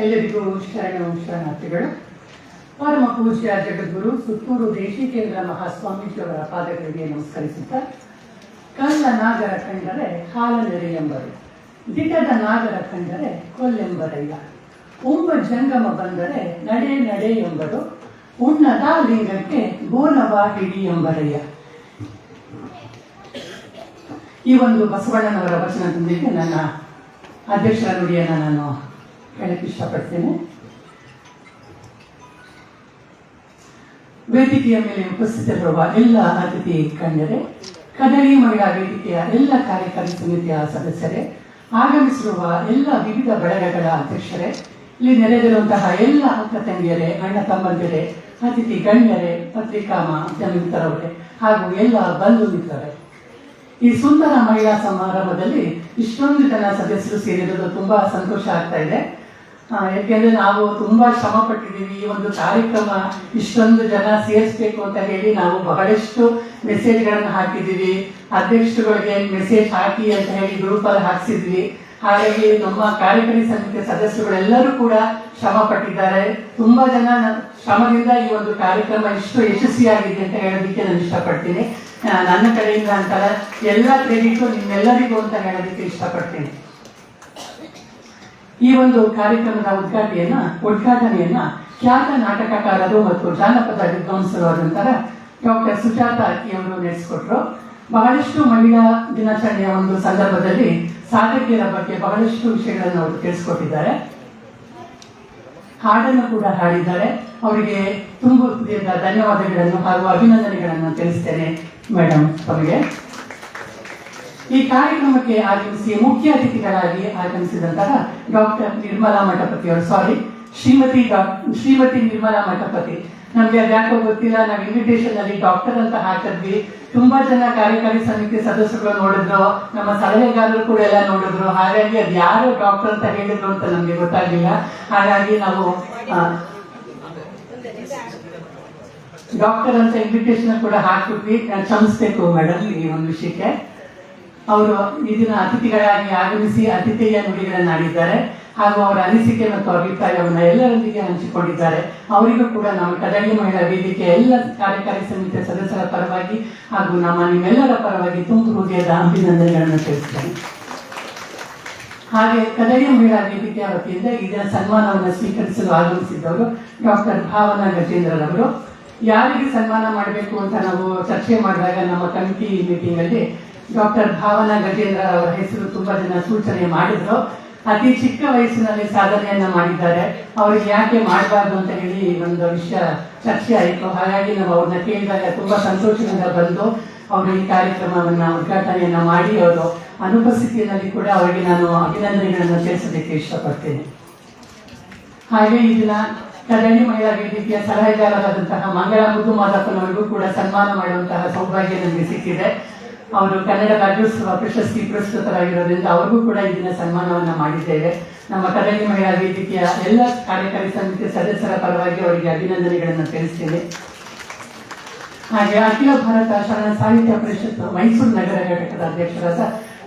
ಎಲ್ಲರಿಗೂ ಶರಣಾರ್ಥಿಗಳು. ಪರಮ ಪೂಜ್ಯ ಜಗದ್ಗುರು ಸುತ್ತೂರು ದೇಶಿಕೇಂದ್ರ ಮಹಾಸ್ವಾಮೀಜಿಯವರ ಪಾದಗಳಿಗೆ ನಮಸ್ಕರಿಸುತ್ತಾ, ಕಲ್ಲ ನಾಗರ ಕಂಡರೆ ಹಾಲನೆರೆಯೆಂಬರು, ದಿಟದ ನಾಗರ ಕಂಡರೆ ಕೊಲ್ಲೆಂಬರಯ್ಯ, ಉಂಬ ಜಂಗಮ ಬಂದರೆ ನಡೆ ನಡೆ ಎಂಬರು, ಉಣ್ಣದ ಲಿಂಗಕ್ಕೆ ಗೋನವ ಹಿಡಿ ಎಂಬರಯ್ಯ. ಈ ಒಂದು ಬಸವಣ್ಣನವರ ವಚನದೊಂದಿಗೆ ನನ್ನ ಅಧ್ಯಕ್ಷರ ನುಡಿಯನ್ನು ನಾನು ಹೇಳಕ್ಕೆ ಇಷ್ಟಪಡ್ತೇನೆ. ವೇದಿಕೆಯ ಮೇಲೆ ಉಪಸ್ಥಿತರಿರುವ ಎಲ್ಲ ಅತಿಥಿ ಕಂಡರೆ, ಕದಳಿ ಮಹಿಳಾ ವೇದಿಕೆಯ ಎಲ್ಲ ಕಾರ್ಯಕಾರಿ ಸಮಿತಿಯ ಸದಸ್ಯರೇ, ಆಗಮಿಸಿರುವ ಎಲ್ಲ ವಿವಿಧ ಬಳಗಗಳ ಅಧ್ಯಕ್ಷರೇ, ಇಲ್ಲಿ ನೆರೆದಿರುವಂತಹ ಎಲ್ಲ ಅಕ್ಕ ತಂಗಿಯರೇ, ಅಣ್ಣ ತಮ್ಮಂದಿರೇ, ಅತಿಥಿ ಗಣ್ಯರೇ, ಪತ್ರಿಕಾ ಮಾಧ್ಯಮಿತರವರೇ ಹಾಗೂ ಎಲ್ಲ ಬಂಧು ಮಿತ್ರರೇ, ಈ ಸುಂದರ ಮಹಿಳಾ ಸಮಾರಂಭದಲ್ಲಿ ಇಷ್ಟೊಂದು ಜನ ಸದಸ್ಯರು ಸೇರಿರೋದು ತುಂಬಾ ಸಂತೋಷ ಆಗ್ತಾ ಇದೆ. ಯಾಕೆಂದ್ರೆ ನಾವು ತುಂಬಾ ಶ್ರಮ ಪಟ್ಟಿದ್ದೀವಿ. ಈ ಒಂದು ಕಾರ್ಯಕ್ರಮ ಇಷ್ಟೊಂದು ಜನ ಸೇರಿಸ್ಬೇಕು ಅಂತ ಹೇಳಿ ನಾವು ಬಹಳಷ್ಟು ಮೆಸೇಜ್ಗಳನ್ನು ಹಾಕಿದ್ದೀವಿ. ಅಧ್ಯಕ್ಷರುಗಳಿಗೆ ಮೆಸೇಜ್ ಹಾಕಿ ಅಂತ ಹೇಳಿ ಗ್ರೂಪ್ ಅಲ್ಲಿ ಹಾಕ್ಸಿದ್ವಿ. ಹಾಗಾಗಿ ನಮ್ಮ ಕಾರ್ಯಕಾರಿ ಸಮಿತಿಯ ಸದಸ್ಯರುಗಳೆಲ್ಲರೂ ಕೂಡ ಶ್ರಮ ಪಟ್ಟಿದ್ದಾರೆ. ತುಂಬಾ ಜನ ಶ್ರಮದಿಂದ ಈ ಒಂದು ಕಾರ್ಯಕ್ರಮ ಇಷ್ಟು ಯಶಸ್ವಿಯಾಗಿದೆ ಅಂತ ಹೇಳೋದಕ್ಕೆ ನಾನು ಇಷ್ಟಪಡ್ತೀನಿ. ನನ್ನ ಕಡೆಯಿಂದ ಅಂತಾರ ಎಲ್ಲ ಕ್ರೆಡಿಟ್ ನಿಮ್ಮೆಲ್ಲರಿಗೂ ಅಂತ ಹೇಳೋದಕ್ಕೆ ಇಷ್ಟಪಡ್ತೀನಿ. ಈ ಒಂದು ಕಾರ್ಯಕ್ರಮದ ಉದ್ಘಾಟನೆಯನ್ನ ಖ್ಯಾತ ನಾಟಕಕಾರರು ಮತ್ತು ಜಾನಪದ ವಿದ್ವಾಂಸರು ಆದಂತಹ ಡಾಕ್ಟರ್ ಸುಜಾತ ಅಕ್ಕಿ ಅವರು ನಡೆಸಿಕೊಟ್ರು. ಬಹಳಷ್ಟು ಮಹಿಳಾ ದಿನಾಚರಣೆಯ ಒಂದು ಸಂದರ್ಭದಲ್ಲಿ ಸಾಧಕಿಯರ ಬಗ್ಗೆ ಬಹಳಷ್ಟು ವಿಷಯಗಳನ್ನು ಅವರು ತಿಳಿಸ್ಕೊಟ್ಟಿದ್ದಾರೆ. ಹಾಡನ್ನು ಕೂಡ ಹಾಡಿದ್ದಾರೆ. ಅವರಿಗೆ ತುಂಬ ಹೃದಯದ ಧನ್ಯವಾದಗಳನ್ನು ಹಾಗೂ ಅಭಿನಂದನೆಗಳನ್ನು ತಿಳಿಸ್ತೇನೆ ಮೇಡಮ್ ತಮಗೆ. ಈ ಕಾರ್ಯಕ್ರಮಕ್ಕೆ ಆಗಮಿಸಿ ಮುಖ್ಯ ಅತಿಥಿಗಳಾಗಿ ಆಗಮಿಸಿದಂತಹ ಡಾಕ್ಟರ್ ನಿರ್ಮಲಾ ಮಠಪತಿ ಅವರು, ಶ್ರೀಮತಿ ನಿರ್ಮಲಾ ಮಠಪತಿ. ನಮ್ಗೆ ಯಾಕೋ ಗೊತ್ತಿಲ್ಲ, ನಾವು ಇನ್ವಿಟೇಷನ್ ಅಲ್ಲಿ ಡಾಕ್ಟರ್ ಅಂತ ಹಾಕಿದ್ವಿ. ತುಂಬಾ ಜನ ಕಾರ್ಯಕಾರಿ ಸಮಿತಿ ಸದಸ್ಯರು ನೋಡಿದ್ರು, ನಮ್ಮ ಸಲಹೆಗಾರರು ಕೂಡ ಎಲ್ಲ ನೋಡಿದ್ರು. ಹಾಗಾಗಿ ಅದು ಯಾರು ಡಾಕ್ಟರ್ ಅಂತ ಹೇಳಿದ್ರು ಅಂತ ನಮ್ಗೆ ಗೊತ್ತಾಗಲಿಲ್ಲ. ಹಾಗಾಗಿ ನಾವು ಡಾಕ್ಟರ್ ಅಂತ ಇನ್ವಿಟೇಷನ್ ಕೂಡ ಹಾಕ್ಬಿಟ್ವಿ. ಕ್ಷಮಿಸ್ಬೇಕು ಮೇಡಮ್ ಈ ಒಂದು ವಿಷಯಕ್ಕೆ. ಅವರು ಇದನ್ನ ಅತಿಥಿಗಳಾಗಿ ಆಗಮಿಸಿ ಅತಿಥೇಯ ನುಡಿಗಳನ್ನಾಡಿದ್ದಾರೆ ಹಾಗೂ ಅವರ ಅನಿಸಿಕೆ ಮತ್ತು ಅಭಿಪ್ರಾಯವನ್ನು ಎಲ್ಲರೊಂದಿಗೆ ಹಂಚಿಕೊಂಡಿದ್ದಾರೆ. ಅವರಿಗೂ ಕೂಡ ನಮ್ಮ ಕದಳಿ ಮಹಿಳಾ ವೇದಿಕೆ ಎಲ್ಲ ಕಾರ್ಯಕಾರಿ ಸಮಿತಿಯ ಸದಸ್ಯರ ಪರವಾಗಿ ಹಾಗೂ ನಿಮ್ಮೆಲ್ಲರ ಪರವಾಗಿ ತುಂಬ ಹೃದಯದ ಅಭಿನಂದನೆಗಳನ್ನು ತಿಳಿಸ್ತೇನೆ. ಹಾಗೆ ಕದಳಿ ಮಹಿಳಾ ವೇದಿಕೆಯ ವತಿಯಿಂದ ಇದರ ಸನ್ಮಾನವನ್ನು ಸ್ವೀಕರಿಸಲು ಆಗಮಿಸಿದ್ದವರು ಡಾಕ್ಟರ್ ಭಾವನಾ ಗಜೇಂದ್ರರವರು. ಯಾರಿಗೆ ಸನ್ಮಾನ ಮಾಡಬೇಕು ಅಂತ ನಾವು ಚರ್ಚೆ ಮಾಡಿದಾಗ ನಮ್ಮ ಕಮಿಟಿ ಮೀಟಿಂಗ್ ಅಲ್ಲಿ ಡಾಕ್ಟರ್ ಭಾವನಾ ಗಜೇಂದ್ರ ಅವರ ಹೆಸರು ತುಂಬಾ ಜನ ಸೂಚನೆ ಮಾಡಿದ್ರು. ಅತಿ ಚಿಕ್ಕ ವಯಸ್ಸಿನಲ್ಲಿ ಸಾಧನೆಯನ್ನ ಮಾಡಿದ್ದಾರೆ. ಅವ್ರಿಗೆ ಯಾಕೆ ಮಾಡಬಾರ್ದು ಅಂತ ಹೇಳಿ ಒಂದು ವಿಷಯ ಚರ್ಚೆ ಆಯಿತು. ಹಾಗಾಗಿ ನಾವು ಅವ್ರನ್ನ ಕೇಳಿದಾಗ ತುಂಬಾ ಸಂತೋಷದಿಂದ ಬಂದು ಅವರು ಈ ಕಾರ್ಯಕ್ರಮವನ್ನ ಉದ್ಘಾಟನೆಯನ್ನ ಮಾಡಿ ಅವರು ಅನುಪಸ್ಥಿತಿಯಲ್ಲಿ ಕೂಡ ಅವರಿಗೆ ನಾನು ಅಭಿನಂದನೆಗಳನ್ನು ತಿಳಿಸೋದಕ್ಕೆ ಇಷ್ಟಪಡ್ತೇನೆ. ಹಾಗೆ ಇದನ್ನ ಕದಳಿ ಮಹಿಳಾ ವೇದಿಕೆಯ ಸಲಹೆಗಾರರಾದಂತಹ ಮಂಗಳ ಮುದ್ದು ಮಾದಪ್ಪನವರಿಗೂ ಕೂಡ ಸನ್ಮಾನ ಮಾಡುವಂತಹ ಸೌಭಾಗ್ಯ ನಮಗೆ ಸಿಕ್ಕಿದೆ. ಅವರು ಕನ್ನಡ ರಾಜ್ಯೋತ್ಸವ ಪ್ರಶಸ್ತಿ ಪುರಸ್ಕೃತರಾಗಿರೋದ್ರಿಂದ ಅವ್ರಿಗೂ ಕೂಡ ಇದನ್ನ ಸನ್ಮಾನವನ್ನ ಮಾಡಿದ್ದೇವೆ. ನಮ್ಮ ಕದಳಿ ಮಹಿಳಾ ವೇದಿಕೆಯ ಎಲ್ಲ ಕಾರ್ಯಕಾರಿ ಸಮಿತಿಯ ಸದಸ್ಯರ ಪರವಾಗಿ ಅವರಿಗೆ ಅಭಿನಂದನೆಗಳನ್ನು ತಿಳಿಸ್ತೇನೆ. ಹಾಗೆ ಅಖಿಲ ಭಾರತ ಶರಣ ಸಾಹಿತ್ಯ ಪರಿಷತ್ ಮೈಸೂರು ನಗರ ಘಟಕದ ಅಧ್ಯಕ್ಷರಾದ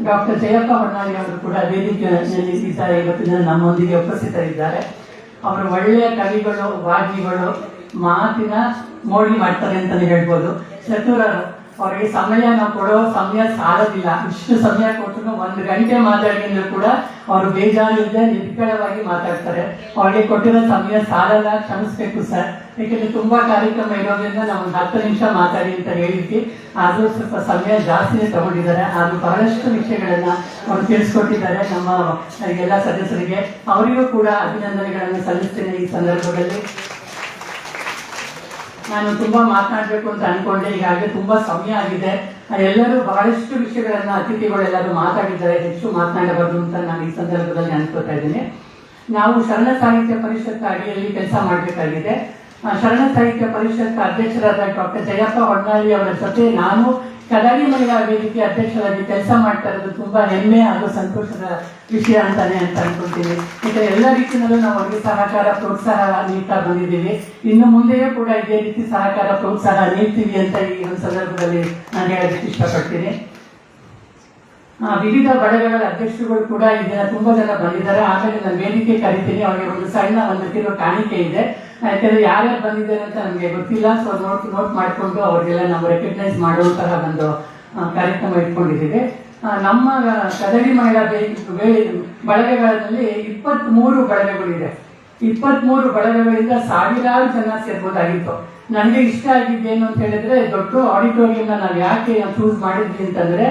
ಡಾಕ್ಟರ್ ಜಯಪ್ಪ ಹೊನ್ನಾಳಿ ಅವರು ಕೂಡ ವೇದಿಕೆಯಲ್ಲಿ ಇವತ್ತಿನ ನಮ್ಮೊಂದಿಗೆ ಉಪಸ್ಥಿತರಿದ್ದಾರೆ. ಅವರು ಒಳ್ಳೆಯ ಕವಿಗಳು, ವಾಗ್ಮಿಗಳು, ಮಾತಿನ ಮೋಡಿ ಮಾಡ್ತಾರೆ ಅಂತಾನೆ ಹೇಳ್ಬೋದು. ಚತುರರು. ಅವರಿಗೆ ಸಮಯ ನಾವು ಕೊಡೋ ಸಮಯ ಸಾಲದಿಲ್ಲ. ಇಷ್ಟು ಸಮಯ ಕೊಟ್ಟರು 1 ಗಂಟೆ ಮಾತಾಡಿದ್ರು ಕೂಡ ಅವರು ಬೇಜಾರಿಲ್ಲದೆ ನಿರ್ಭಯವಾಗಿ ಮಾತಾಡ್ತಾರೆ. ಅವರಿಗೆ ಕೊಟ್ಟಿರೋ ಸಮಯ ಸಾಲಲ್ಲ, ಕ್ಷಮಿಸ್ಬೇಕು ಸರ್. ಯಾಕೆಂದ್ರೆ ತುಂಬಾ ಕಾರ್ಯಕ್ರಮ ಇರೋದ್ರಿಂದ ನಾವು 10 ನಿಮಿಷ ಮಾತಾಡಿ ಅಂತ ಹೇಳಿದ್ವಿ. ಆದ್ರೂ ಸ್ವಲ್ಪ ಸಮಯ ಜಾಸ್ತಿನೇ ತಗೊಂಡಿದ್ದಾರೆ. ಆದ್ರೂ ಬಹಳಷ್ಟು ವಿಷಯಗಳನ್ನ ಅವರು ತಿಳಿಸ್ಕೊಟ್ಟಿದ್ದಾರೆ ನಮ್ಮ ಎಲ್ಲ ಸದಸ್ಯರಿಗೆ. ಅವರಿಗೂ ಕೂಡ ಅಭಿನಂದನೆಗಳನ್ನು ಸಲ್ಲಿಸ್ತೇನೆ. ಈ ಸಂದರ್ಭದಲ್ಲಿ ನಾನು ತುಂಬಾ ಮಾತನಾಡಬೇಕು ಅಂತ ಅನ್ಕೊಂಡೆ. ಈಗಾಗಲೇ ತುಂಬಾ ಸಮಯ ಆಗಿದೆ. ಎಲ್ಲರೂ ಬಹಳಷ್ಟು ವಿಷಯಗಳನ್ನ ಅತಿಥಿಗಳೆಲ್ಲರೂ ಮಾತಾಡಿದ್ದಾರೆ. ಹೆಚ್ಚು ಮಾತನಾಡಬಾರ್ದು ಅಂತ ನಾನು ಈ ಸಂದರ್ಭದಲ್ಲಿ ಅನ್ಕೋತಾ ಇದ್ದೇನೆ. ನಾವು ಶರಣ ಸಾಹಿತ್ಯ ಪರಿಷತ್ ಅಡಿಯಲ್ಲಿ ಕೆಲಸ ಮಾಡಬೇಕಾಗಿದೆ. ಶರಣ ಸಾಹಿತ್ಯ ಪರಿಷತ್ ಅಧ್ಯಕ್ಷರಾದ ಡಾಕ್ಟರ್ ಜಯಪ್ಪ ಹೊನ್ನಾಳಿ ಅವರ ಜೊತೆ ನಾನು ಕದಳಿ ಮಹಿಳಾ ವೇದಿಕೆ ಅಧ್ಯಕ್ಷರಾಗಿ ಕೆಲಸ ಮಾಡ್ತಾ ಇರೋದು ತುಂಬಾ ಹೆಮ್ಮೆ ಹಾಗೂ ಸಂತೋಷದ ವಿಷಯ ಅಂತಾನೆ ಅಂತ ಅನ್ಕೊಳ್ತೀನಿ. ಯಾಕಂದ್ರೆ ಎಲ್ಲ ರೀತಿಯಲ್ಲೂ ನಾವು ಅವರಿಗೆ ಸಹಕಾರ ಪ್ರೋತ್ಸಾಹ ನೀಡ್ತಾ ಬಂದಿದ್ದೀವಿ. ಇನ್ನು ಮುಂದೆಯೂ ಕೂಡ ಇದೇ ರೀತಿ ಸಹಕಾರ ಪ್ರೋತ್ಸಾಹ ನೀಡ್ತೀವಿ ಅಂತ ಈ ಒಂದು ಸಂದರ್ಭದಲ್ಲಿ ನಾನು ಹೇಳೋದಕ್ಕೆ ಇಷ್ಟಪಡ್ತೀನಿ. ವಿವಿಧ ಬಡಗಳ ಅಧ್ಯಕ್ಷರುಗಳು ಕೂಡ ಈ ದಿನ ತುಂಬಾ ಜನ ಬಂದಿದ್ದಾರೆ. ಆಮೇಲೆ ನಾನು ವೇದಿಕೆ ಕರಿತೀನಿ, ಅವರಿಗೆ ಒಂದು ಸಣ್ಣ ಒಂದು ಕಿರು ಕಾಣಿಕೆ ಇದೆ. ಯಾಕಂದ್ರೆ ಯಾರ್ಯಾರು ಬಂದಿದ್ದಾರೆ ಅಂತ ನಮಗೆ ಗೊತ್ತಿಲ್ಲ. ಸೊ ನೋಟ್ ಮಾಡಿಕೊಂಡು ಅವ್ರಿಗೆಲ್ಲ ನಾವು ರೆಕಗ್ನೈಸ್ ಮಾಡುವಂತಹ ಒಂದು ಕಾರ್ಯಕ್ರಮ ಇಟ್ಕೊಂಡಿದ್ದೀವಿ. ನಮ್ಮ ಕದಳಿ ಮಹಿಳಾ ಬಳಗಗಳಲ್ಲಿ 23 ಬಳಗಗಳಿದೆ. 23 ಬಳಗಗಳಿಂದ ಸಾವಿರಾರು ಜನ ಸೇರ್ಬೋದಾಗಿತ್ತು. ನನಗೆ ಇಷ್ಟ ಆಗಿದ್ದೇನು ಅಂತ ಹೇಳಿದ್ರೆ, ದೊಡ್ಡ ಆಡಿಟೋರಿಯಂನ ನಾವು ಯಾಕೆ ಚೂಸ್ ಮಾಡಿದ್ವಿ ಅಂತಂದ್ರೆ,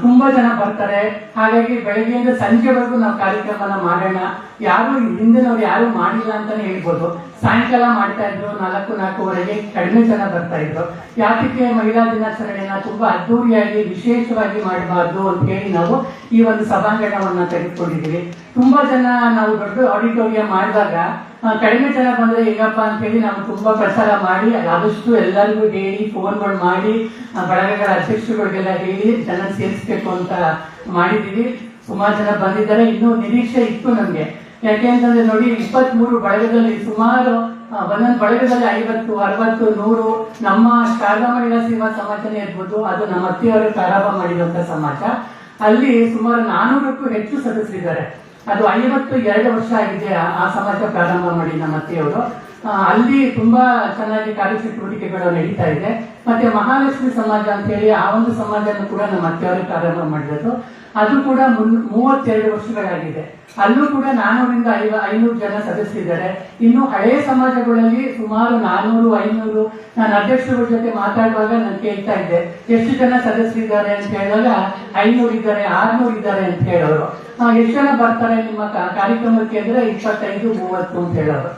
ತುಂಬಾ ಜನ ಬರ್ತಾರೆ. ಹಾಗಾಗಿ ಬೆಳಗ್ಗೆಯಿಂದ ಸಂಜೆವರೆಗೂ ನಾವು ಕಾರ್ಯಕ್ರಮನ ಮಾಡೋಣ. ಯಾರು ಹಿಂದಿನವ್ರು ಯಾರು ಮಾಡಿಲ್ಲ ಅಂತಾನೆ ಹೇಳ್ಬೋದು. ಸಾಯಂಕಾಲ ಮಾಡ್ತಾ ಇದ್ರು 4-4:30 ಕಡಿಮೆ ಜನ ಬರ್ತಾ ಇದ್ರು. ಯಾತಕ್ಕೆ ಮಹಿಳಾ ದಿನಾಚರಣೆನ ತುಂಬಾ ಅದ್ದೂರಿಯಾಗಿ ವಿಶೇಷವಾಗಿ ಮಾಡಬಾರ್ದು ಅಂತ ಹೇಳಿ ನಾವು ಈ ಒಂದು ಸಭಾಂಗಣವನ್ನ ತೆಗೆದುಕೊಂಡಿದ್ದೀವಿ. ತುಂಬಾ ಜನ ನಾವು ದೊಡ್ಡ ಆಡಿಟೋರಿಯಂ ಮಾಡಿದಾಗ ಕಡಿಮೆ ಜನ ಬಂದ್ರೆ ಹೇಗಪ್ಪ ಅಂತ ಹೇಳಿ ನಾವು ತುಂಬಾ ಪ್ರಚಾರ ಮಾಡಿ ಆದಷ್ಟು ಎಲ್ಲರಿಗೂ ಹೇಳಿ ಫೋನ್ಗಳು ಮಾಡಿ ಬಳಗಗಳ ಅಧ್ಯಕ್ಷರುಗಳಿಗೆಲ್ಲ ಹೇಳಿ ಜನ ಸೇರಿಸ್ಬೇಕು ಅಂತ ಮಾಡಿದೀವಿ. ಸುಮಾರು ಜನ ಬಂದಿದ್ದಾರೆ. ಇನ್ನೂ ನಿರೀಕ್ಷೆ ಇತ್ತು ನಮ್ಗೆ. ಯಾಕೆ ಅಂತಂದ್ರೆ ನೋಡಿ, 23 ಬಳಗದಲ್ಲಿ ಸುಮಾರು ಒಂದೊಂದು ಬಳಗದಲ್ಲಿ 50, 60, 100 ನಮ್ಮ ಶಾರದಾ ಮಹಿಳಾ ಸೇವಾ ಸಮಾಜನೇ ಇರ್ಬೋದು. ಅದು ನಮ್ಮ ಅತ್ತೆಯವರು ಪ್ರಾರಂಭ ಮಾಡಿರುವಂತ ಸಮಾಜ. ಅಲ್ಲಿ ಸುಮಾರು 400ಕ್ಕೂ ಹೆಚ್ಚು ಸದಸ್ಯರಿದ್ದಾರೆ. ಅದು 52 ವರ್ಷ ಆಗಿದೆ ಆ ಸಮಾಜ ಪ್ರಾರಂಭ ಮಾಡಿ ನಮ್ಮ ಅತ್ತೆಯವರು. ಅಲ್ಲಿ ತುಂಬಾ ಚೆನ್ನಾಗಿ ಕಾರ್ಯಚಟುವಟಿಕೆಗಳು ನಡೀತಾ ಇದೆ. ಮತ್ತೆ ಮಹಾಲಕ್ಷ್ಮಿ ಸಮಾಜ ಅಂತ ಹೇಳಿ ಆ ಒಂದು ಸಮಾಜನ ಕೂಡ ನಮ್ಮ ಅತ್ತೆಯವರು ಪ್ರಾರಂಭ ಮಾಡಿರೋದು. ಅದು ಕೂಡ 32 ವರ್ಷಗಳಾಗಿದೆ. ಅಲ್ಲೂ ಕೂಡ 400ರಿಂದ 500 ಜನ ಸದಸ್ಯರಿದ್ದಾರೆ. ಇನ್ನು ಹಳೆ ಸಮಾಜಗಳಲ್ಲಿ ಸುಮಾರು 400, 500. ನಾನು ಅಧ್ಯಕ್ಷರ ಜೊತೆ ಮಾತಾಡುವಾಗ ನಾನು ಕೇಳ್ತಾ ಇದ್ದೆ, ಎಷ್ಟು ಜನ ಸದಸ್ಯರಿದ್ದಾರೆ ಅಂತ ಹೇಳಿದಾಗ 500 ಇದ್ದಾರೆ, 600 ಇದ್ದಾರೆ ಅಂತ ಹೇಳೋರು. ಎಷ್ಟು ಜನ ಬರ್ತಾರೆ ನಿಮ್ಮ ಕಾರ್ಯಕ್ರಮಕ್ಕೆ ಅಂದ್ರೆ 25, 30 ಅಂತ ಹೇಳೋರು.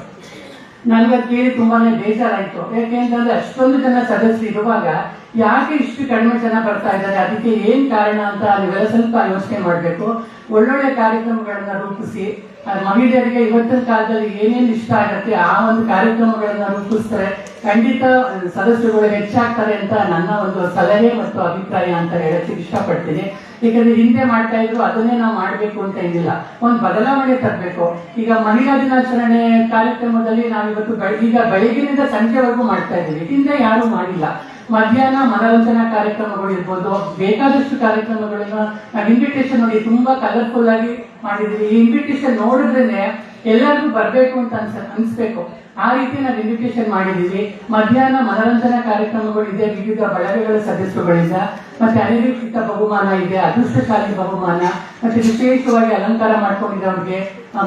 ನನಗೆ ಕೇಳಿ ತುಂಬಾನೇ ಬೇಜಾರಾಯ್ತು. ಯಾಕೆಂತಂದ್ರೆ ಅಷ್ಟೊಂದು ಜನ ಸದಸ್ಯರು ಇರುವಾಗ ಯಾಕೆ ಇಷ್ಟು ಕಡಿಮೆ ಜನ ಬರ್ತಾ ಇದ್ದಾರೆ, ಅದಕ್ಕೆ ಏನ್ ಕಾರಣ ಅಂತ ನೀವೆಲ್ಲ ಸ್ವಲ್ಪ ಯೋಚನೆ ಮಾಡ್ಬೇಕು. ಒಳ್ಳೊಳ್ಳೆ ಕಾರ್ಯಕ್ರಮಗಳನ್ನ ರೂಪಿಸಿ ಮಹಿಳೆಯರಿಗೆ ಇವತ್ತಿನ ಕಾಲದಲ್ಲಿ ಏನೇನು ಇಷ್ಟ ಆಗತ್ತೆ ಆ ಒಂದು ಕಾರ್ಯಕ್ರಮಗಳನ್ನ ರೂಪಿಸ್ತಾರೆ, ಖಂಡಿತ ಸದಸ್ಯರುಗಳು ಹೆಚ್ಚಾಗ್ತಾರೆ ಅಂತ ನನ್ನ ಒಂದು ಸಲಹೆ ಮತ್ತು ಅಭಿಪ್ರಾಯ ಅಂತ ಹೇಳಕ್ಕೆ ಇಷ್ಟಪಡ್ತೀನಿ. ಯಾಕಂದ್ರೆ ಹಿಂದೆ ಮಾಡ್ತಾ ಇದ್ರು ಅದನ್ನೇ ನಾವು ಮಾಡ್ಬೇಕು ಅಂತ ಏನಿಲ್ಲ, ಒಂದು ಬದಲಾವಣೆ ತರಬೇಕು. ಈಗ ಮಹಿಳಾ ದಿನಾಚರಣೆ ಕಾರ್ಯಕ್ರಮದಲ್ಲಿ ನಾವಿವತ್ತು ಈಗ ಬೆಳಗಿನಿಂದ ಸಂಜೆವರೆಗೂ ಮಾಡ್ತಾ ಇದ್ದೀವಿ. ಹಿಂದೆ ಯಾರು ಮಾಡಿಲ್ಲ. ಮಧ್ಯಾಹ್ನ ಮನರಂಜನಾ ಕಾರ್ಯಕ್ರಮಗಳು ಇರ್ಬೋದು, ಬೇಕಾದಷ್ಟು ಕಾರ್ಯಕ್ರಮಗಳನ್ನ ನಾವು ಇನ್ವಿಟೇಷನ್ ನೋಡಿ ತುಂಬಾ ಕಲರ್ಫುಲ್ ಆಗಿ ಮಾಡಿದ್ವಿ. ಈ ಇನ್ವಿಟೇಷನ್ ನೋಡಿದ್ರೇನೆ ಎಲ್ಲರಿಗೂ ಬರ್ಬೇಕು ಅಂತ ಅನ್ಸ್ಬೇಕು. ಆ ರೀತಿ ನಾವು ಇನ್ವಿಟೇಷನ್ ಮಾಡಿದೀವಿ. ಮಧ್ಯಾಹ್ನ ಮನರಂಜನಾ ಕಾರ್ಯಕ್ರಮಗಳು ಇದೆ ವಿವಿಧ ಬಳಗಗಳ ಸದಸ್ಯರುಗಳಿಂದ. ಮತ್ತೆ ಅನಿರೀಕ್ಷಿತ ಬಹುಮಾನ ಇದೆ, ಅದೃಷ್ಟಶಾಲಿ ಬಹುಮಾನ, ಮತ್ತೆ ವಿಶೇಷವಾಗಿ ಅಲಂಕಾರ ಮಾಡ್ಕೊಂಡಿದ್ದವ್ರಿಗೆ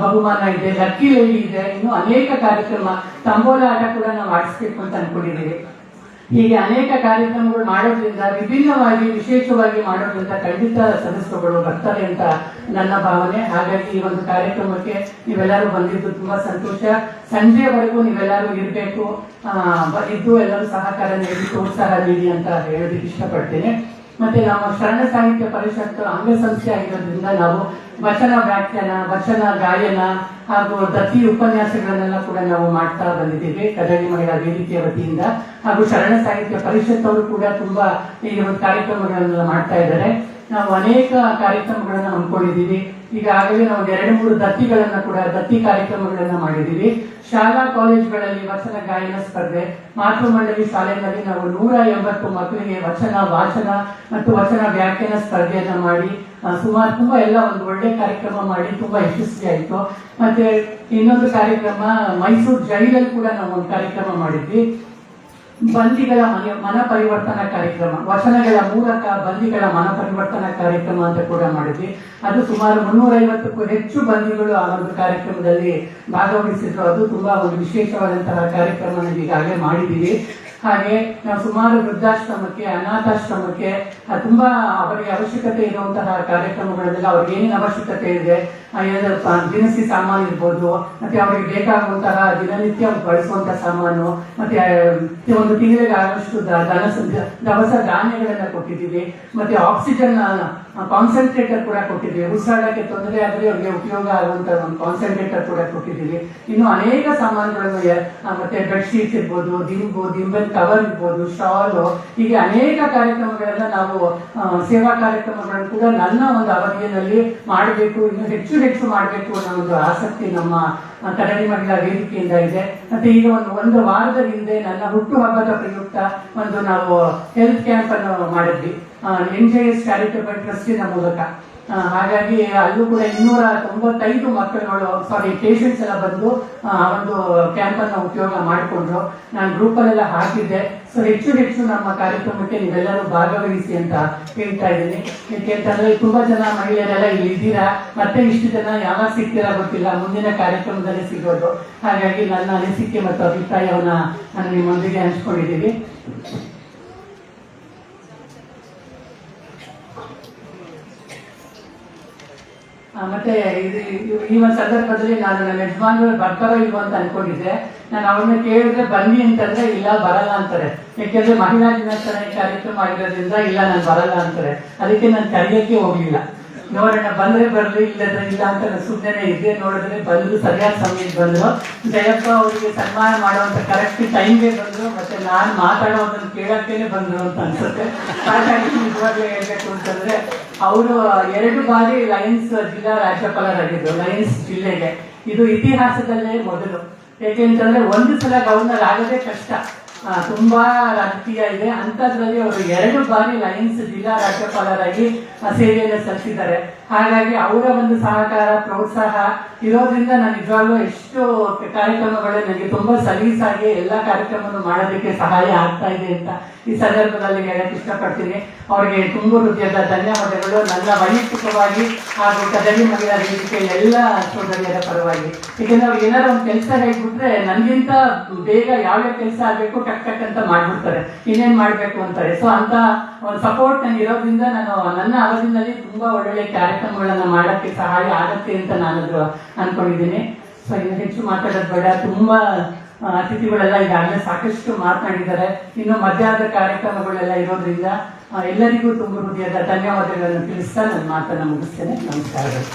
ಬಹುಮಾನ ಇದೆ, ಲಕ್ಕಿ ಲೇಡಿ ಇದೆ. ಇನ್ನು ಅನೇಕ ಕಾರ್ಯಕ್ರಮ, ತಂಬೋಲ ಆಟ ಕೂಡ ನಾವು ಆಡಿಸ್ಬೇಕು ಅಂತ ಅನ್ಕೊಂಡಿದ್ದೀವಿ. ಹೀಗೆ ಅನೇಕ ಕಾರ್ಯಕ್ರಮಗಳು ಮಾಡೋದ್ರಿಂದ, ವಿಭಿನ್ನವಾಗಿ ವಿಶೇಷವಾಗಿ ಮಾಡೋದ್ರಿಂದ ಖಂಡಿತ ಸದಸ್ಯರುಗಳು ಬರ್ತಾರೆ ಅಂತ ನನ್ನ ಭಾವನೆ. ಹಾಗಾಗಿ ಈ ಒಂದು ಕಾರ್ಯಕ್ರಮಕ್ಕೆ ನೀವೆಲ್ಲರೂ ಬಂದಿದ್ದು ತುಂಬಾ ಸಂತೋಷ. ಸಂಜೆವರೆಗೂ ನೀವೆಲ್ಲರೂ ಇರಬೇಕು, ಇದ್ದು ಎಲ್ಲರೂ ಸಹಕಾರ ನೀಡಿ ಪ್ರೋತ್ಸಾಹ ನೀಡಿ ಅಂತ ಹೇಳೋದಕ್ಕೆ ಇಷ್ಟಪಡ್ತೇನೆ. ಮತ್ತೆ ನಮ್ಮ ಶರಣ ಸಾಹಿತ್ಯ ಪರಿಷತ್ತು ಅಂಗಸಂಸ್ಥೆ ಆಗಿರೋದ್ರಿಂದ ನಾವು ವಚನ ವ್ಯಾಖ್ಯಾನ, ವಚನ ಗಾಯನ ಹಾಗೂ ದತ್ತಿ ಉಪನ್ಯಾಸಗಳನ್ನೆಲ್ಲ ಕೂಡ ನಾವು ಮಾಡ್ತಾ ಬಂದಿದ್ದೀವಿ ಕದಳಿ ಮಹಿಳಾ ವೇದಿಕೆಯ ವತಿಯಿಂದ. ಹಾಗೂ ಶರಣ ಸಾಹಿತ್ಯ ಪರಿಷತ್ ಅವರು ಕೂಡ ತುಂಬಾ ಈ ಒಂದು ಕಾರ್ಯಕ್ರಮಗಳನ್ನೆಲ್ಲ ಮಾಡ್ತಾ ಇದ್ದಾರೆ. ನಾವು ಅನೇಕ ಕಾರ್ಯಕ್ರಮಗಳನ್ನ ಹಮ್ಮಿಕೊಂಡಿದ್ದೀವಿ. ಈಗಾಗಲೇ ನಾವು 2-3 ದತ್ತಿ ಕಾರ್ಯಕ್ರಮಗಳನ್ನ ಮಾಡಿದ್ದೀವಿ. ಶಾಲಾ ಕಾಲೇಜುಗಳಲ್ಲಿ ವಚನ ಗಾಯನ ಸ್ಪರ್ಧೆ, ಮಾತೃ ಮಂಡಳಿ ಶಾಲೆಯಲ್ಲಿ ನಾವು 180 ಮಕ್ಕಳಿಗೆ ವಚನ ವಾಚನ ಮತ್ತು ವಚನ ವ್ಯಾಖ್ಯಾನ ಸ್ಪರ್ಧೆಯನ್ನ ಮಾಡಿ ಸುಮಾರು ತುಂಬಾ ಎಲ್ಲ ಒಂದು ಒಳ್ಳೆ ಕಾರ್ಯಕ್ರಮ ಮಾಡಿ ತುಂಬಾ ಯಶಸ್ವಿ ಆಯಿತು. ಮತ್ತೆ ಇನ್ನೊಂದು ಕಾರ್ಯಕ್ರಮ ಮೈಸೂರು ಜೈಲಲ್ಲಿ ಕೂಡ ನಾವು ಒಂದು ಕಾರ್ಯಕ್ರಮ ಮಾಡಿದ್ವಿ. ಬಂದಿಗಳ ಮನ ಪರಿವರ್ತನಾ ಕಾರ್ಯಕ್ರಮ, ವಚನಗಳ ಮೂಲಕ ಬಂದಿಗಳ ಮನ ಪರಿವರ್ತನಾ ಕಾರ್ಯಕ್ರಮ ಅಂತ ಕೂಡ ಮಾಡಿದ್ವಿ. ಅದು ಸುಮಾರು 350ಕ್ಕೂ ಹೆಚ್ಚು ಬಂದಿಗಳು ಆ ಒಂದು ಕಾರ್ಯಕ್ರಮದಲ್ಲಿ ಭಾಗವಹಿಸಿದ್ರು. ಅದು ತುಂಬಾ ಒಂದು ವಿಶೇಷವಾದಂತಹ ಕಾರ್ಯಕ್ರಮ ಈಗಾಗಲೇ ಮಾಡಿದ್ದೀವಿ. ಹಾಗೆ ನಾವು ಸುಮಾರು ವೃದ್ಧಾಶ್ರಮಕ್ಕೆ, ಅನಾಥಾಶ್ರಮಕ್ಕೆ ತುಂಬಾ ಅವರಿಗೆ ಅವಶ್ಯಕತೆ ಇರುವಂತಹ ಕಾರ್ಯಕ್ರಮಗಳನ್ನೆಲ್ಲ ಅವ್ರಿಗೆ ಏನೇನು ಅವಶ್ಯಕತೆ ಇದೆ, ದಿನಸಿ ಸಾಮಾನು ಇರ್ಬೋದು, ಮತ್ತೆ ಅವರಿಗೆ ಬೇಕಾಗುವಂತಹ ದಿನನಿತ್ಯ ಬಳಸುವಂತಹ ಸಾಮಾನು, ಮತ್ತೆ ಒಂದು ತಿಂಗಳಿಗೆ ಆಗುವಷ್ಟು ದವಸ ಧಾನ್ಯಗಳನ್ನ ಕೊಟ್ಟಿದ್ದೀವಿ. ಮತ್ತೆ ಆಕ್ಸಿಜನ್ ಕಾನ್ಸಂಟ್ರೇಟರ್ ಕೂಡ ಕೊಟ್ಟಿದ್ದೀವಿ. ಉಸಿರಾಡಕ್ಕೆ ತೊಂದರೆ ಆದ್ರೆ ಅವರಿಗೆ ಉಪಯೋಗ ಆಗುವಂತಹ ಒಂದು ಕಾನ್ಸಂಟ್ರೇಟರ್ ಕೂಡ ಕೊಟ್ಟಿದ್ದೀವಿ. ಇನ್ನು ಅನೇಕ ಸಾಮಾನುಗಳನ್ನು, ಮತ್ತೆ ಬೆಡ್ಶೀಟ್ಸ್ ಇರ್ಬೋದು, ದಿಂಬನ್ ಕವರ್ ಇರ್ಬೋದು, ಶಾಲು, ಹೀಗೆ ಅನೇಕ ಕಾರ್ಯಕ್ರಮಗಳನ್ನ ನಾವು ಸೇವಾ ಕಾರ್ಯಕ್ರಮಗಳನ್ನು ಕೂಡ ನನ್ನ ಒಂದು ಅವಧಿಯಲ್ಲಿ ಮಾಡಬೇಕು, ಇನ್ನು ಹೆಚ್ಚು ಮಾಡಬೇಕು ಅನ್ನೋ ಒಂದು ಆಸಕ್ತಿ ನಮ್ಮ ಕದಳಿ ಮಹಿಳಾ ವೇದಿಕೆಯಿಂದ ಇದೆ. ಮತ್ತೆ ಈಗ ಒಂದು ವಾರದ ಹಿಂದೆ ನನ್ನ ಹುಟ್ಟುಹಬ್ಬದ ಪ್ರಯುಕ್ತ ನಾವು ಹೆಲ್ತ್ ಕ್ಯಾಂಪ್ ಅನ್ನು ಮಾಡಿದ್ವಿ. NJS ಚಾರಿಟಬಲ್ ಟ್ರಸ್ಟಿನ ಮೂಲಕ. ಹಾಗಾಗಿ ಅಲ್ಲೂ ಕೂಡ 295 ಮಕ್ಕಳುಗಳು ಪೇಷಂಟ್ಸ್ ಎಲ್ಲ ಬಂದು ಒಂದು ಕ್ಯಾಂಪ್ ಅನ್ನ ಉಪಯೋಗ ಮಾಡಿಕೊಂಡ್ರು. ನಾನು ಗ್ರೂಪಲ್ಲೆಲ್ಲ ಹಾಕಿದ್ದೆ. ಸೊ ಹೆಚ್ಚು ನಮ್ಮ ಕಾರ್ಯಕ್ರಮಕ್ಕೆ ನೀವೆಲ್ಲರೂ ಭಾಗವಹಿಸಿ ಅಂತ ಹೇಳ್ತಾ ಇದ್ದೀನಿ. ಯಾಕೆಂತಂದ್ರೆ ತುಂಬಾ ಜನ ಮಹಿಳೆಯರೆಲ್ಲ ಇಲ್ಲಿ ಇದ್ದೀರಾ, ಮತ್ತೆ ಇಷ್ಟು ಜನ ಯಾವಾಗ ಸಿಗ್ತೀರಾ ಗೊತ್ತಿಲ್ಲ, ಮುಂದಿನ ಕಾರ್ಯಕ್ರಮದಲ್ಲಿ ಸಿಗೋದು. ಹಾಗಾಗಿ ನನ್ನ ಅನಿಸಿಕೆ ಮತ್ತು ಅಭಿಪ್ರಾಯವನ್ನ ನಾನು ನಿಮ್ಮೊಂದಿಗೆ ಹಂಚ್ಕೊಂಡಿದ್ದೀವಿ. ಮತ್ತೆ ಈ ಒಂದು ಸಂದರ್ಭದಲ್ಲಿ ನಾನು ನನ್ನ ಯಜಮಾನ್ರು ಬರ್ತಾರೋ ಇಲ್ವೋ ಅಂತ ಅನ್ಕೊಂಡಿದ್ದೆ. ನಾನು ಅವ್ರನ್ನ ಕೇಳಿದ್ರೆ ಬನ್ನಿ ಅಂತಂದ್ರೆ ಇಲ್ಲ ಬರಲ್ಲ ಅಂತಾರೆ. ಯಾಕೆಂದ್ರೆ ಮಹಿಳಾ ದಿನಾಚರಣೆ ಕಾರ್ಯಕ್ರಮ ಆಗಿರೋದ್ರಿಂದ ಇಲ್ಲ ನಾನು ಬರಲ್ಲ ಅಂತಾರೆ. ಅದಕ್ಕೆ ನಾನು ಕರೆಯಕ್ಕೆ ಹೋಗ್ಲಿಲ್ಲ. ನೋಡೋಣ, ಬಂದ್ರೆ ಬರ್ಲಿ, ಇಲ್ಲದ್ರೆ ಇಲ್ಲ ಅಂತ ನಾನು ಸುಮ್ಮನೆ ಇದ್ದೆ. ನೋಡಿದ್ರೆ ಬಂದ್ರು, ಸರಿಯಾದ ಸಮಯಕ್ಕೆ ಬಂದ್ರು. ಜಯಪ್ಪ ಅವರಿಗೆ ಸನ್ಮಾನ ಮಾಡುವಂತ ಕರೆಕ್ಟ್ ಟೈಮ್ಗೆ ಬಂದ್ರು. ಮತ್ತೆ ನಾನು ಮಾತಾಡೋದನ್ನ ಕೇಳಕ್ಕೇನೆ ಬಂದ್ರು ಅಂತ ಅನ್ಸುತ್ತೆ. ಹಾಗಾಗಿ ನಿಜವಾಗ್ಲೂ ಹೇಳ್ಬೇಕು ಅಂತಂದ್ರೆ ಅವರು 2 ಬಾರಿ ಲಯನ್ಸ್ ಜಿಲ್ಲಾ ರಾಜ್ಯಪಾಲರಾಗಿದ್ರು ಲಯನ್ಸ್ ಜಿಲ್ಲೆಗೆ. ಇದು ಇತಿಹಾಸದಲ್ಲೇ ಮೊದಲು. ಯಾಕೆಂತಂದ್ರೆ ಒಂದು ಸಲ ಗವರ್ನರ್ ಆಗೋದೇ ಕಷ್ಟ, ತುಂಬಾ ರಾಜಕೀಯ ಇದೆ. ಅಂತದ್ರಲ್ಲಿ ಅವರು 2 ಬಾರಿ ಲಯನ್ಸ್ ಜಿಲ್ಲಾ ರಾಜ್ಯಪಾಲರಾಗಿ ಸೇವೆಯನ್ನು ಸಲ್ಲಿಸಿದ್ದಾರೆ. ಹಾಗಾಗಿ ಅವರ ಒಂದು ಸಹಕಾರ ಪ್ರೋತ್ಸಾಹ ಇರೋದ್ರಿಂದ ನಾನು ನಿಜವಾಗ್ಲೂ ಎಷ್ಟು ಕಾರ್ಯಕ್ರಮಗಳು ನನಗೆ ತುಂಬಾ ಸಲೀಸಾಗಿ ಎಲ್ಲಾ ಕಾರ್ಯಕ್ರಮವನ್ನು ಮಾಡೋದಕ್ಕೆ ಸಹಾಯ ಆಗ್ತಾ ಇದೆ ಅಂತ ಈ ಸಂದರ್ಭದಲ್ಲಿ ಹೇಳಕ್ ಇಷ್ಟಪಡ್ತೀನಿ. ಅವರಿಗೆ ತುಂಬು ಹೃದಯದ ಧನ್ಯವಾದಗಳು ನನ್ನ ವೈಯಕ್ತಿಕವಾಗಿ ಹಾಗೂ ಕದರಿ ಮಹಿಳಾ ವೇದಿಕೆ ಎಲ್ಲ ಸೋದರಿಯರ ಪರವಾಗಿ. ಯಾಕೆಂದ್ರೆ ಅವ್ರಿಗೆ ಏನಾದ್ರು ಒಂದು ಕೆಲಸ ಹೇಳ್ಬಿಟ್ರೆ ನನಗಿಂತ ಬೇಗ ಯಾವ್ಯಾವ ಕೆಲಸ ಆಗ್ಬೇಕು ಟಕ್ ಅಂತ ಮಾಡ್ಬಿಡ್ತಾರೆ, ಇನ್ನೇನ್ ಮಾಡ್ಬೇಕು ಅಂತಾರೆ. ಸೊ ಅಂತ ಒಂದು ಸಪೋರ್ಟ್ ನನಗೆ ಇರೋದ್ರಿಂದ ನಾನು ನನ್ನ ಅವಧಿನಲ್ಲಿ ತುಂಬಾ ಒಳ್ಳೊಳ್ಳೆ ಕಾರ್ಯಕ್ರಮಗಳನ್ನ ಮಾಡಕ್ಕೆ ಸಹಾಯ ಆಗತ್ತೆ ಅಂತ ನಾನು ಅನ್ಕೊಂಡಿದ್ದೀನಿ. ಸೊ ಇನ್ನು ಹೆಚ್ಚು ಮಾತಾಡೋದು ಬೇಡ. ತುಂಬಾ ಅತಿಥಿಗಳೆಲ್ಲ ಈಗಾಗಲೇ ಸಾಕಷ್ಟು ಮಾತನಾಡಿದ್ದಾರೆ. ಇನ್ನು ಮಧ್ಯಾಹ್ನದ ಕಾರ್ಯಕ್ರಮಗಳೆಲ್ಲ ಇರೋದ್ರಿಂದ ಎಲ್ಲರಿಗೂ ತುಂಬ ಹೃದಯದ ಧನ್ಯವಾದಗಳನ್ನು ತಿಳಿಸ್ತಾ ನನ್ನ ಮಾತನ್ನ ಮುಗಿಸ್ತೇನೆ. ನಮಸ್ಕಾರಗಳು.